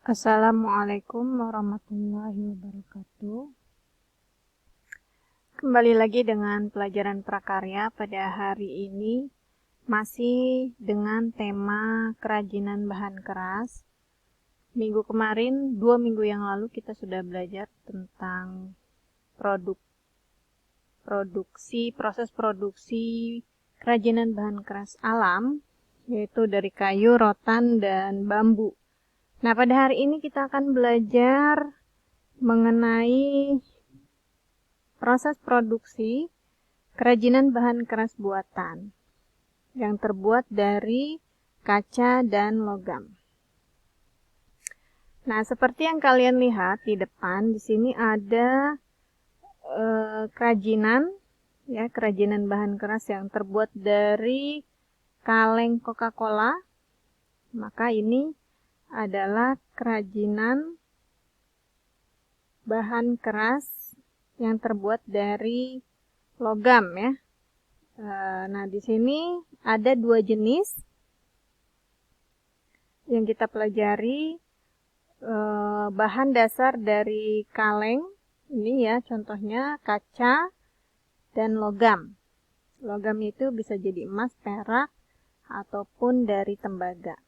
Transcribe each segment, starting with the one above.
Assalamualaikum warahmatullahi wabarakatuh. Kembali lagi dengan pelajaran prakarya pada hari ini, masih dengan tema kerajinan bahan keras. Minggu kemarin, 2 minggu yang lalu kita sudah belajar tentang proses produksi kerajinan bahan keras alam, yaitu dari kayu, rotan, dan bambu. Nah, pada hari ini kita akan belajar mengenai proses produksi kerajinan bahan keras buatan yang terbuat dari kaca dan logam. Nah, seperti yang kalian lihat di depan, di sini ada kerajinan bahan keras yang terbuat dari kaleng Coca-Cola. Maka ini adalah kerajinan bahan keras yang terbuat dari logam ya. Nah, di sini ada 2 jenis yang kita pelajari. Bahan dasar dari kaleng ini ya, contohnya kaca dan logam. Logam itu bisa jadi emas, perak, ataupun dari tembaga.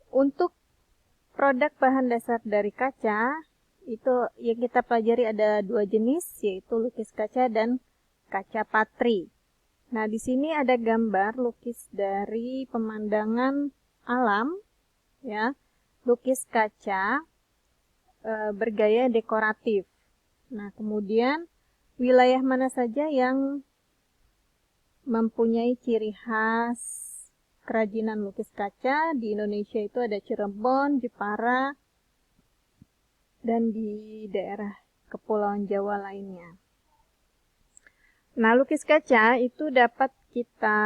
Untuk produk bahan dasar dari kaca, itu yang kita pelajari ada 2 jenis, yaitu lukis kaca dan kaca patri. Nah, di sini ada gambar lukis dari pemandangan alam, ya, lukis kaca bergaya dekoratif. Nah, kemudian wilayah mana saja yang mempunyai ciri khas kerajinan lukis kaca? Di Indonesia itu ada Cirebon, Jepara, dan di daerah Kepulauan Jawa lainnya. Nah, lukis kaca itu dapat kita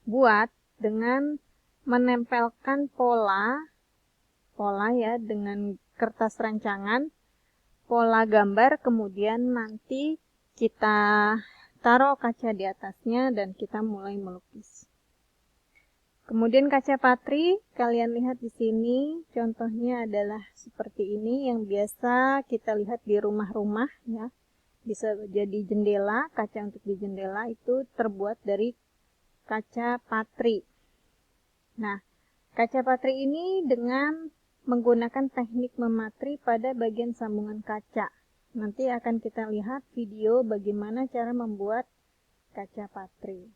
buat dengan menempelkan pola ya dengan kertas rancangan, pola gambar, kemudian nanti kita taruh kaca di atasnya dan kita mulai melukis. Kemudian kaca patri, kalian lihat di sini, contohnya adalah seperti ini yang biasa kita lihat di rumah-rumah ya. Bisa jadi jendela, kaca untuk di jendela itu terbuat dari kaca patri. Nah, kaca patri ini dengan menggunakan teknik mematri pada bagian sambungan kaca. Nanti akan kita lihat video bagaimana cara membuat kaca patri.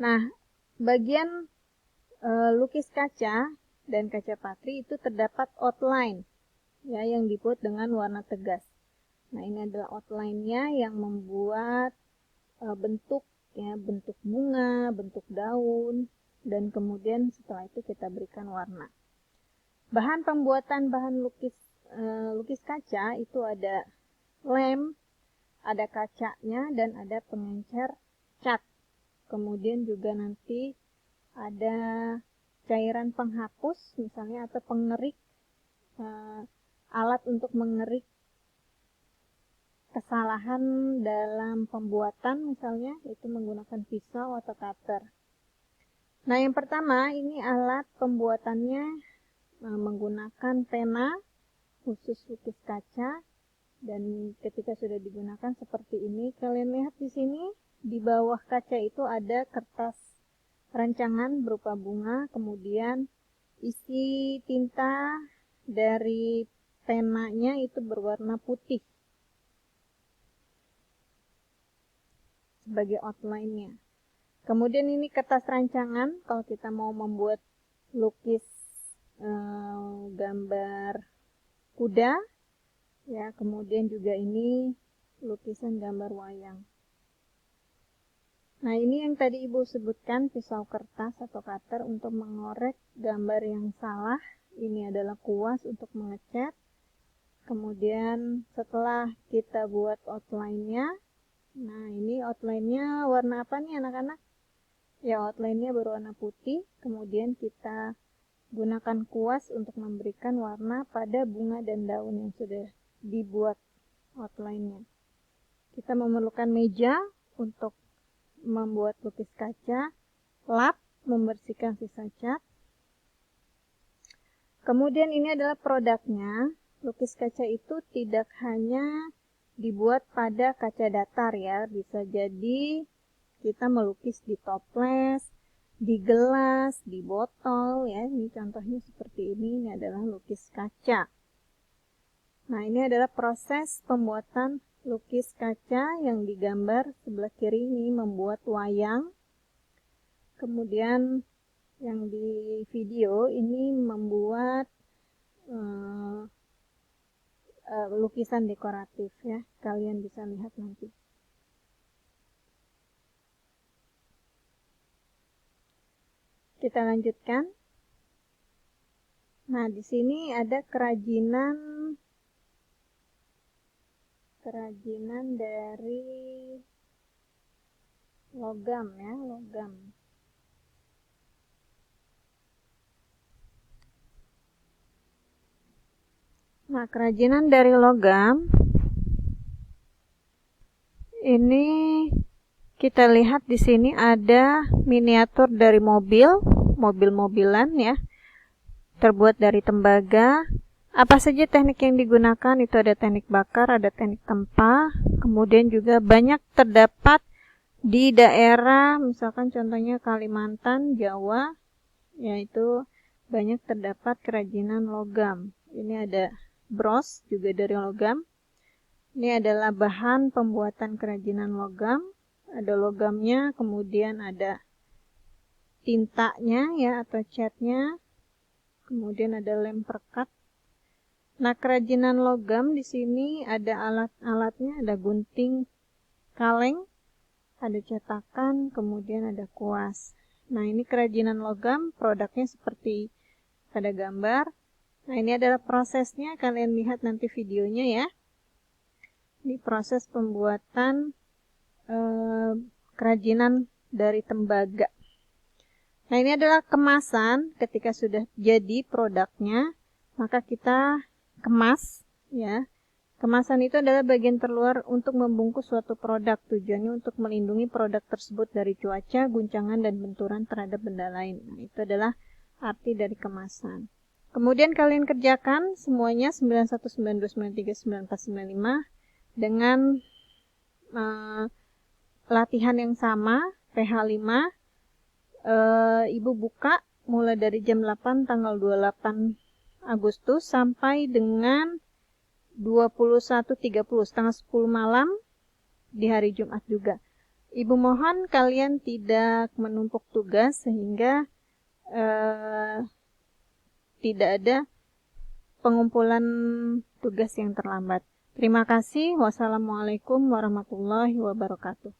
Nah, bagian lukis kaca dan kaca patri itu terdapat outline ya, yang dibuat dengan warna tegas. Nah, ini adalah outline-nya yang membuat bentuk ya, bentuk bunga, bentuk daun, dan kemudian setelah itu kita berikan warna. Bahan pembuatan bahan lukis kaca itu ada lem, ada kacanya, dan ada pengencer cat. Kemudian juga nanti ada cairan penghapus misalnya, atau pengerik, alat untuk mengerik kesalahan dalam pembuatan misalnya, itu menggunakan pisau atau cutter. Nah, yang pertama ini alat pembuatannya menggunakan pena khusus lukis kaca, dan ketika sudah digunakan seperti ini, kalian lihat di sini di bawah kaca itu ada kertas rancangan berupa bunga, kemudian isi tinta dari penanya itu berwarna putih sebagai outline-nya. Kemudian ini kertas rancangan kalau kita mau membuat lukis gambar kuda ya, kemudian juga ini lukisan gambar wayang. Nah, ini yang tadi Ibu sebutkan, pisau kertas atau cutter untuk mengorek gambar yang salah. Ini adalah kuas untuk mengecat. Kemudian setelah kita buat outline-nya, nah ini outline-nya warna apa nih anak-anak? Ya, outline-nya berwarna putih. Kemudian kita gunakan kuas untuk memberikan warna pada bunga dan daun yang sudah dibuat outline-nya. Kita memerlukan meja untuk membuat lukis kaca, lap membersihkan sisa cat, Kemudian ini adalah produknya. Lukis kaca itu tidak hanya dibuat pada kaca datar ya, bisa jadi kita melukis di toples, di gelas, di botol ya. Ini contohnya seperti ini adalah lukis kaca. Nah, ini adalah proses pembuatan lukis kaca yang digambar sebelah kiri ini membuat wayang. Kemudian yang di video ini membuat lukisan dekoratif ya, kalian bisa lihat nanti. Kita lanjutkan. Nah, di sini ada kerajinan dari logam ya, logam. Nah, kerajinan dari logam ini kita lihat di sini ada miniatur dari mobil-mobilan ya, terbuat dari tembaga. Apa saja teknik yang digunakan? Itu ada teknik bakar, ada teknik tempa, kemudian juga banyak terdapat di daerah, misalkan contohnya Kalimantan, Jawa, yaitu banyak terdapat kerajinan logam. Ini ada bros juga dari logam. Ini adalah bahan pembuatan kerajinan logam. Ada logamnya, kemudian ada tintanya ya atau catnya, kemudian ada lem perekat. Nah, kerajinan logam di sini ada alat-alatnya, ada gunting, kaleng, ada cetakan, kemudian ada kuas. Nah, ini kerajinan logam, produknya seperti pada gambar. Nah, ini adalah prosesnya, kalian lihat nanti videonya ya. Ini proses pembuatan kerajinan dari tembaga. Nah, ini adalah kemasan. Ketika sudah jadi produknya, maka kita kemas ya. Kemasan itu adalah bagian terluar untuk membungkus suatu produk. Tujuannya untuk melindungi produk tersebut dari cuaca, guncangan, dan benturan terhadap benda lain. Nah, itu adalah arti dari kemasan. Kemudian kalian kerjakan semuanya 91, 92, 93, 94, 95 dengan latihan yang sama, PH5. Ibu buka mulai dari jam 8 tanggal 28 Agustus sampai dengan 21.30, setengah 10 malam di hari Jumat juga. Ibu mohon kalian tidak menumpuk tugas sehingga tidak ada pengumpulan tugas yang terlambat. Terima kasih. Wassalamualaikum warahmatullahi wabarakatuh.